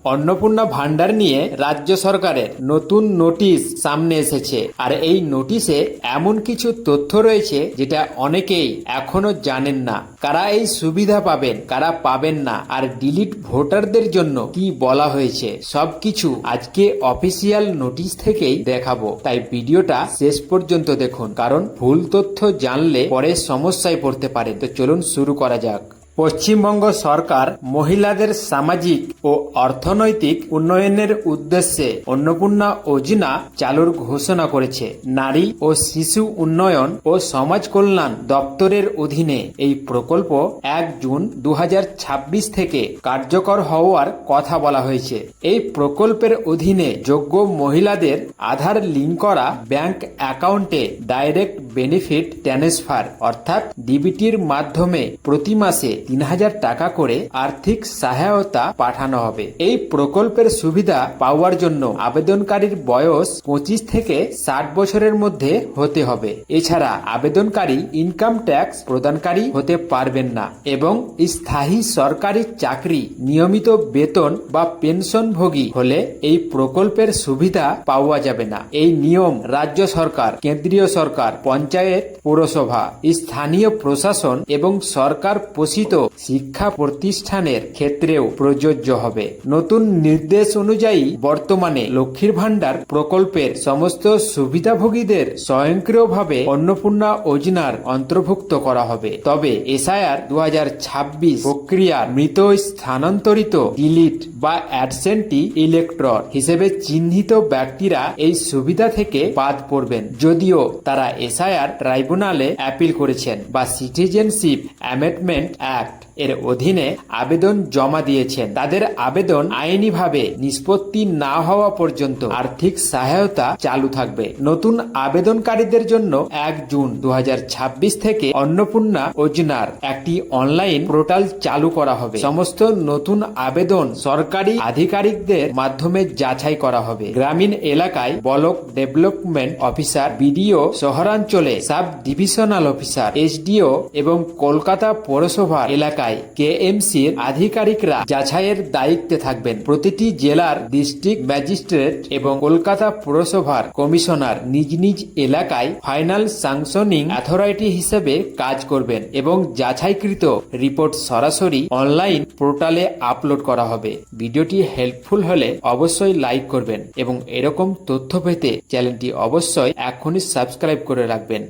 অন্নপূর্ণা ভান্ডার নিয়ে রাজ্য সরকারের নতুন নোটিশ সামনে এসেছে। আর এই নোটিশে এমন কিছু তথ্য রয়েছে যেটা অনেকেই এখনো জানেন না। কারা এই সুবিধা পাবেন, কারা পাবেন না, আর ডিলিট ভোটারদের জন্য কি বলা হয়েছে, সবকিছু আজকে অফিসিয়াল নোটিশ থেকেই দেখাবো। তাই ভিডিওটা শেষ পর্যন্ত দেখুন, কারণ ভুল তথ্য জানলে পরে সমস্যায় পড়তে পারেন। তো চলুন শুরু করা যাক। পশ্চিমবঙ্গ সরকার মহিলাদের সামাজিক ও অর্থনৈতিক উন্নয়নের উদ্দেশ্যে অন্নপূর্ণা যোজনা চালুর ঘোষণা করেছে। নারী ও শিশু উন্নয়ন ও সমাজ কল্যাণ দপ্তরের অধীনে এই প্রকল্প 1 জুন 2026 থেকে কার্যকর হওয়ার কথা বলা হয়েছে। এই প্রকল্পের অধীনে যোগ্য মহিলাদের আধার লিঙ্ক করা ব্যাংক অ্যাকাউন্টে ডাইরেক্ট বেনিফিট ট্রান্সফার অর্থাৎ ডিবিটির মাধ্যমে প্রতি মাসে 3000 টাকা করে আর্থিক সহায়তা পাঠানো হবে। এই প্রকল্পের সুবিধা পাওয়ার জন্য আবেদনকারীর বয়স 25 থেকে 60 বছরের মধ্যে হতে হবে। এছাড়া আবেদনকারী ইনকাম ট্যাক্স প্রদানকারী হতে পারবেন না এবং স্থায়ী সরকারি চাকরি, নিয়মিত বেতন বা পেনশনভোগী হলে এই প্রকল্পের সুবিধা পাওয়া যাবে না। এই নিয়ম রাজ্য সরকার, কেন্দ্রীয় সরকার, পঞ্চায়েত, পৌরসভা, স্থানীয় প্রশাসন এবং সরকার পোষিত শিক্ষা প্রতিষ্ঠানের ক্ষেত্রেও প্রযোজ্য হবে। নতুন নির্দেশ অনুযায়ী বর্তমানে লক্ষ্মীর ভান্ডার প্রকল্পের সমস্ত সুবিধাভোগীদের স্বয়ংক্রিয়ভাবে অন্নপূর্ণা যোজনার অন্তর্ভুক্ত করা হবে। তবে এসআইআর 2026 প্রক্রিয়ার মৃত স্থানান্তরিত, ডিলিট বা অ্যাবসেন্টি ইলেক্টর হিসেবে চিহ্নিত ব্যক্তিরা এই সুবিধা থেকে বাদ পড়বেন, যদিও তারা এসআইআর ট্রাইব্যুনালে অ্যাপিল করেছেন বা সিটিজেনশিপ অ্যামেন্ডমেন্ট অ্যাক্ট এর অধীনে আবেদন জমা দিয়েছেন। তাদের আবেদন আইনিভাবে নিষ্পত্তি না হওয়া পর্যন্ত আর্থিক সহায়তা চালু থাকবে। নতুন আবেদনকারীদের জন্য 1 জুন 2026 থেকে অন্নপূর্ণা যোজনার একটি অনলাইন পোর্টাল চালু করা হবে। সমস্ত নতুন আবেদন সরকারি আধিকারিকদের মাধ্যমে যাচাই করা হবে। গ্রামীণ এলাকায় ব্লক ডেভেলপমেন্ট অফিসার, বিডিও, শহরাঞ্চলে সাব ডিভিশনাল অফিসার, এসডিও এবং কলকাতা পৌরসভা এলাকায় কেএমসির আধিকারিকরা যাচাইয়ের দায়িত্বে থাকবেন। প্রতিটি জেলার ডিস্ট্রিক্ট ম্যাজিস্ট্রেট এবং কলকাতা পৌরসভার কমিশনার নিজ নিজ এলাকায় ফাইনাল স্যাংশনিং অথরিটি হিসেবে কাজ করবেন এবং যাচাইকৃত রিপোর্ট সরাসরি অনলাইন পোর্টালে আপলোড করা হবে। ভিডিওটি হেল্পফুল হলে অবশ্যই লাইক করবেন এবং এরকম তথ্য পেতে চ্যানেলটি অবশ্যই এখনই সাবস্ক্রাইব করে রাখবেন।